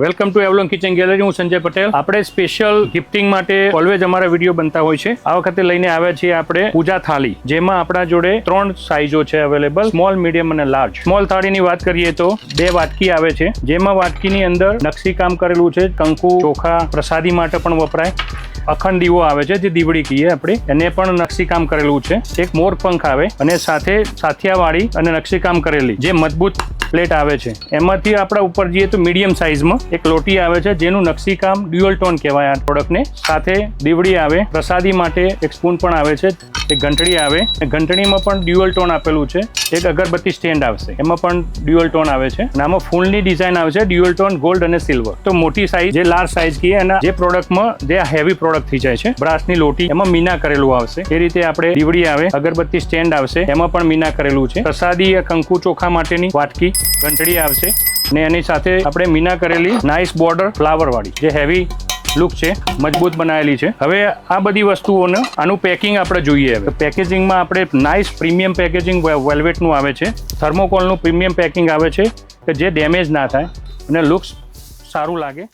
Welcome to Avalon kitchen gallery. હું સંજય પટેલ. આપણે special gifting માટે ઓલવેઝ અમારા વિડીયો બનતા હોય છે. આ વખતે લઈને આવ્યા છીએ આપણે પૂજા થાળી, જેમાં આપણા જોડે 3 સાઇઝો છે અવેલેબલ: સ્મોલ, મીડિયમ અને લાર્જ. સ્મોલ થાળીની વાત કરીએ તો 2 વાટકી આવે છે, જેમાં વાટકીની અંદર નકશી કામ કરેલું છે. કંકુ, ચોખા, પ્રસાદી માટે પણ વપરાય. અખંડ દીવો આવે છે, જે દીવડી કહીએ આપણે, એને પણ નકશીકામ કરેલું છે. એક મોર પંખ આવે અને સાથે સાથિયાવાળી અને નકશીકામ કરેલી જે મજબૂત પ્લેટ આવે છે. એમાંથી આપણા ઉપર જઈએ તો મીડિયમ સાઇઝમાં એક લોટી આવે છે, જેનું નકશીકામ ડ્યુઅલ ટોન કહેવાય આ પ્રોડક્ટને. સાથે દીવડી આવે, પ્રસાદી માટે એક સ્પૂન પણ આવે છે, એક ઘંટડી આવે, ઘંટડીમાં પણ ડ્યુઅલ ટોન આપેલું છે. એક અગરબત્તી સ્ટેન્ડ આવશે, એમાં પણ ડ્યુઅલ ટોન આવે છે. અને આમાં ફૂલની ડિઝાઇન આવે છે, ડ્યુઅલ ટોન ગોલ્ડ અને સિલ્વર. તો મોટી સાઇઝ જે લાર્જ સાઇઝ કહીએ અને જે પ્રોડક્ટમાં જે હેવી પ્રોડક્ટ થઈ જાય છે, બ્રાસની લોટી એમાં મીના કરેલું આવશે. એ રીતે આપણે દીવડી આવે, અગરબત્તી સ્ટેન્ડ આવશે, એમાં પણ મીના કરેલું છે. પ્રસાદી કંકુ ચોખા માટેની વાટકી, ઘંટડી આવશે અને એની સાથે આપણે મીના કરેલી નાઇસ બોર્ડર ફ્લાવર વાળી જે હેવી લુક છે, મજબૂત બનાવેલી છે. હવે આ બધી વસ્તુઓને આનું પેકિંગ આપણે જોઈએ. હવે પેકેજિંગમાં આપણે નાઇસ પ્રીમિયમ પેકેજિંગ વેલ્વેટનું આવે છે, થર્મોકોલનું પ્રીમિયમ પેકિંગ આવે છે કે જે ડેમેજ ના થાય અને લુક્સ સારું લાગે.